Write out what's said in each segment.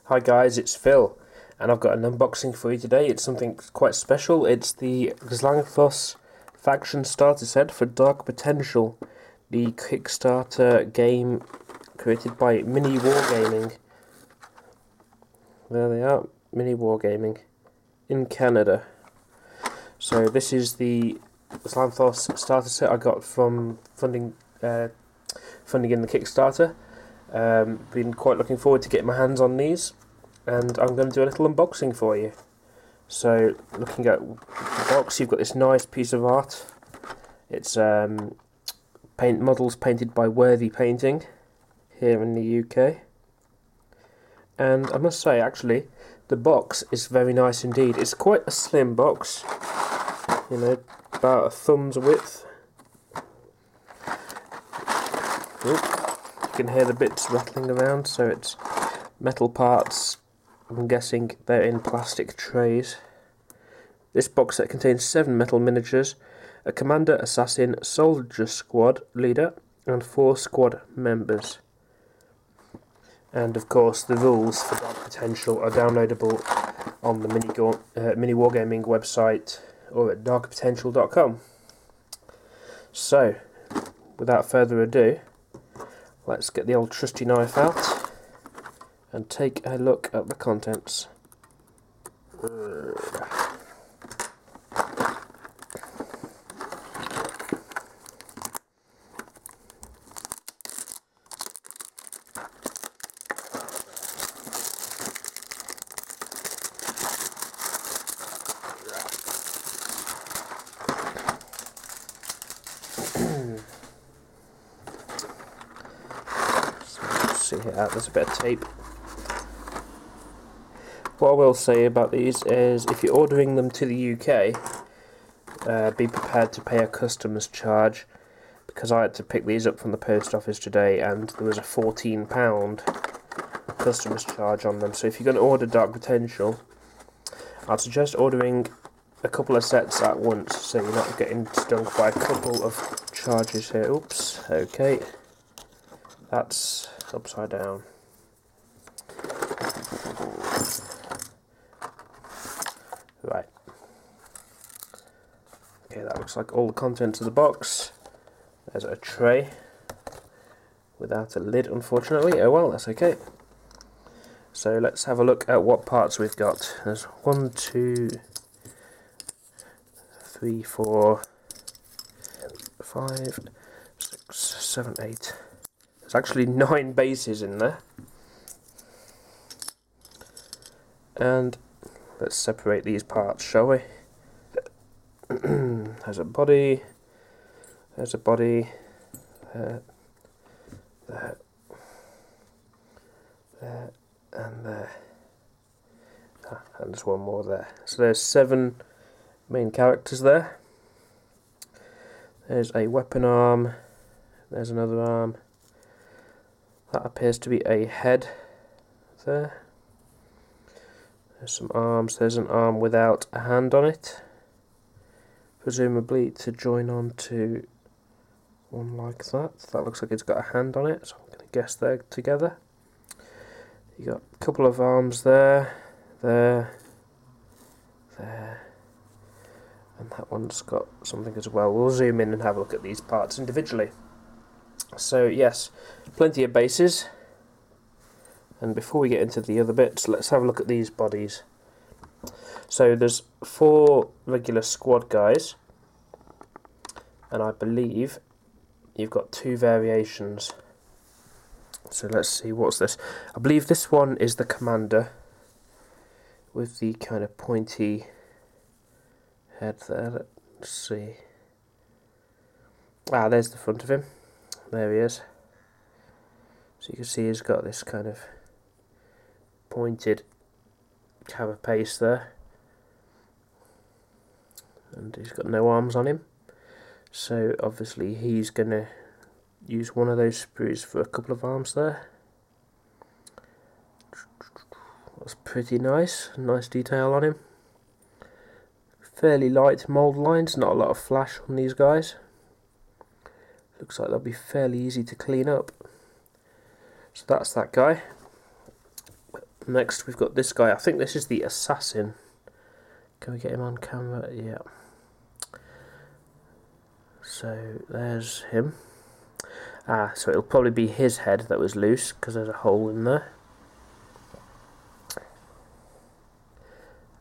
Hi guys, it's Phil, and I've got an unboxing for you today. It's something quite special. It's the Xlangthos Faction Starter Set for Dark Potential, the Kickstarter game created by Mini Wargaming. There they are, Mini Wargaming, in Canada. So this is the Xlangthos Starter Set I got from funding in the Kickstarter. Been quite looking forward to getting my hands on these, and I'm going to do a little unboxing for you. So, looking at the box, you've got this nice piece of art. It's paint models painted by Worthy Painting here in the UK. And I must say, actually, the box is very nice indeed. It's quite a slim box, you know, about a thumb's width. Oop. You can hear the bits rattling around, so it's metal parts. I'm guessing they're in plastic trays. This box set contains 7 metal miniatures, a commander, assassin, soldier squad leader, and 4 squad members. And of course, the rules for Dark Potential are downloadable on the Mini Wargaming website or at darkpotential.com. So, without further ado, let's get the old trusty knife out and take a look at the contents. See here, there's a bit of tape. What I will say about these is, if you're ordering them to the UK, be prepared to pay a customs charge, because I had to pick these up from the post office today and there was a £14 customs charge on them. So if you're going to order Dark Potential, I'd suggest ordering a couple of sets at once so you're not getting stung by a couple of charges here. Oops, okay, that's upside down. Right. Okay, that looks like all the contents of the box. There's a tray without a lid, unfortunately. Oh well, that's okay. So let's have a look at what parts we've got. There's 1, 2, 3, 4, 5, 6, 7, 8. There's actually 9 bases in there. And let's separate these parts, shall we? There's a body, there, and there. And there's one more there. So there's 7 main characters there. There's a weapon arm, there's another arm. That appears to be a head there. There's some arms. There's an arm without a hand on it, presumably to join on to one like that. That looks like it's got a hand on it, so I'm going to guess they're together. You got a couple of arms there, there, and that one's got something as well. We'll zoom in and have a look at these parts individually. So yes, plenty of bases. And before we get into the other bits, let's have a look at these bodies. So there's 4 regular squad guys, and I believe you've got 2 variations. So let's see, what's this? I believe this one is the commander, with the kind of pointy head there. Let's see. Ah, there's the front of him. There he is. So you can see he's got this kind of pointed carapace there, and he's got no arms on him, so obviously he's going to use one of those sprues for a couple of arms there. That's pretty nice detail on him. Fairly light mould lines, not a lot of flash on these guys. Looks like they'll be fairly easy to clean up. So that's that guy. Next we've got this guy. I think this is the assassin. Can we get him on camera? Yeah. So there's him. So it'll probably be his head that was loose because there's a hole in there.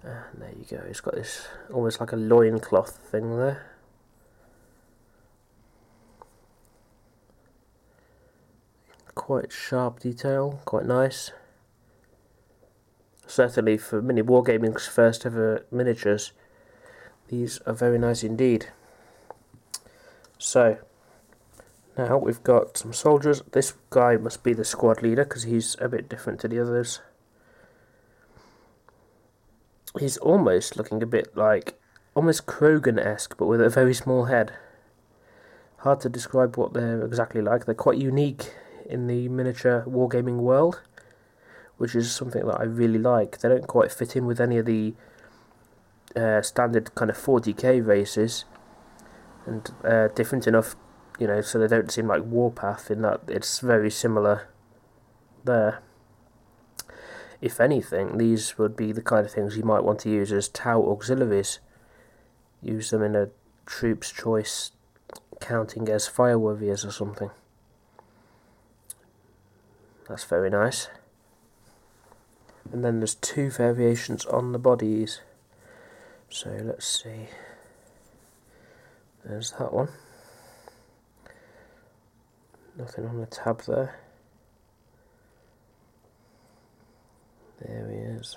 And there you go. It's got this almost like a loincloth thing there. Quite sharp detail, quite nice. Certainly for Mini Wargaming's first ever miniatures, these are very nice indeed. So, now we've got some soldiers. This guy must be the squad leader because he's a bit different to the others. He's almost looking a bit like, almost Krogan-esque, but with a very small head. Hard to describe what they're exactly like. They're quite unique in the miniature wargaming world, which is something that I really like. They don't quite fit in with any of the standard kind of 40k races, and different enough, you know, so they don't seem like Warpath in that it's very similar there. If anything, these would be the kind of things you might want to use as Tau auxiliaries. Use them in a troop's choice, counting as fire warriors or something. That's very nice. And then there's two variations on the bodies. So let's see. There's that one. Nothing on the tab there. There he is.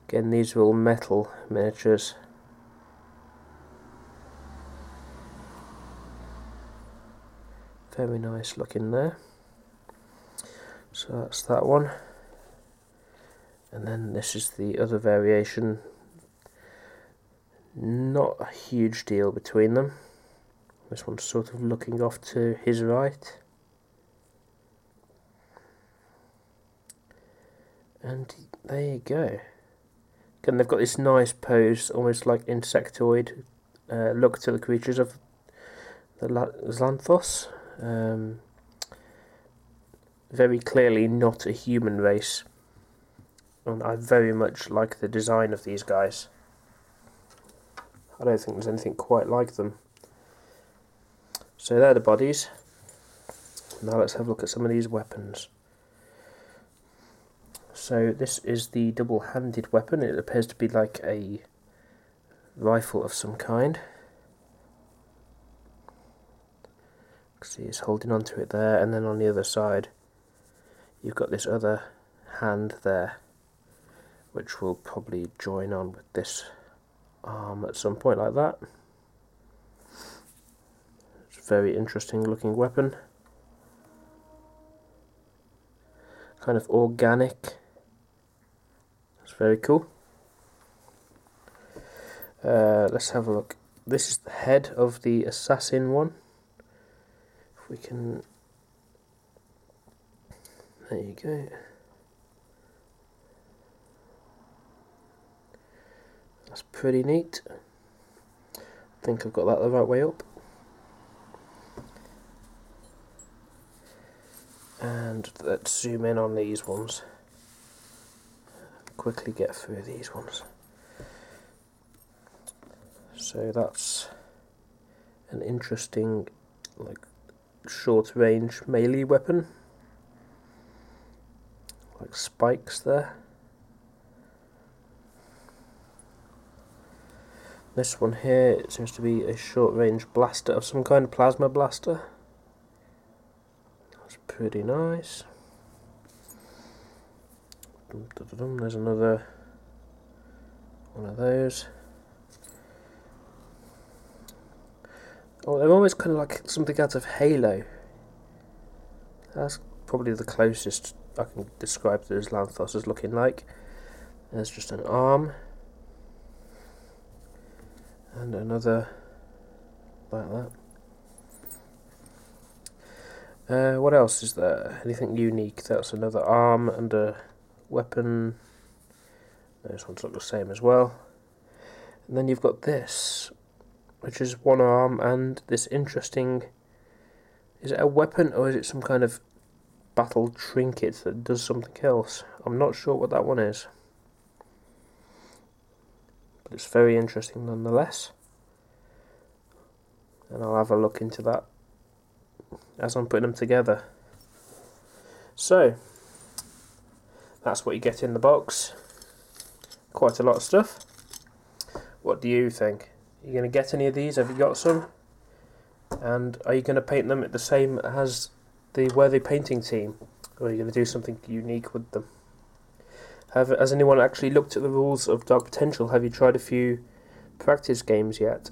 Again, these are all metal miniatures. Very nice looking there. So that's that one. And then this is the other variation. Not a huge deal between them. This one's sort of looking off to his right. And there you go. Again, they've got this nice pose, almost like insectoid look to the creatures of the Xanthos. Very clearly not a human race. And I very much like the design of these guys. I don't think there's anything quite like them. So they're the bodies. Now let's have a look at some of these weapons. So this is the double-handed weapon. It appears to be like a rifle of some kind. See, it's holding onto it there, and then on the other side you've got this other hand there, which will probably join on with this arm at some point like that. It's a very interesting looking weapon. Kind of organic. It's very cool. Let's have a look. This is the head of the assassin one. If we can... There you go. That's pretty neat. I think I've got that the right way up. And let's zoom in on these ones. Quickly get through these ones. So that's an interesting, like, short range melee weapon. Like spikes there. This one here, it seems to be a short range blaster of some kind, of plasma blaster. That's pretty nice. There's another one of those. Oh, they're almost kind of like something out of Halo. That's probably the closest I can describe those Xanthos as looking like. There's just an arm. And another like that. What else is there? Anything unique? That's another arm and a weapon. Those ones look the same as well. And then you've got this, which is one arm and this interesting... Is it a weapon or is it some kind of battle trinket that does something else. I'm not sure what that one is, but it's very interesting nonetheless, and I'll have a look into that as I'm putting them together. So that's what you get in the box. Quite a lot of stuff. What do you think? Are you going to get any of these? Have you got some? And are you going to paint them the same as the Worthy Painting team? Or are you going to do something unique with them? Has anyone actually looked at the rules of Dark Potential? Have you tried a few practice games yet?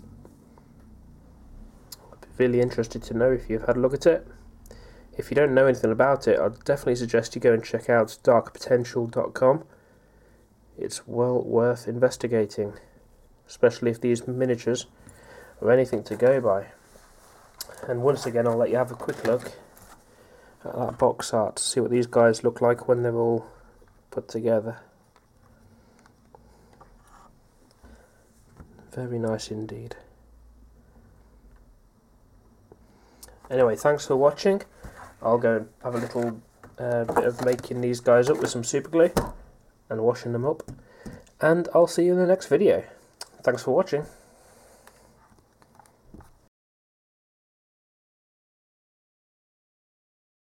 I'd be really interested to know if you've had a look at it. If you don't know anything about it, I'd definitely suggest you go and check out darkpotential.com. It's well worth investigating, especially if these miniatures are anything to go by. And once again, I'll let you have a quick look at that box art to see what these guys look like when they're all put together. Very nice indeed. Anyway, thanks for watching. I'll go and have a little bit of making these guys up with some super glue and washing them up, and I'll see you in the next video. Thanks for watching.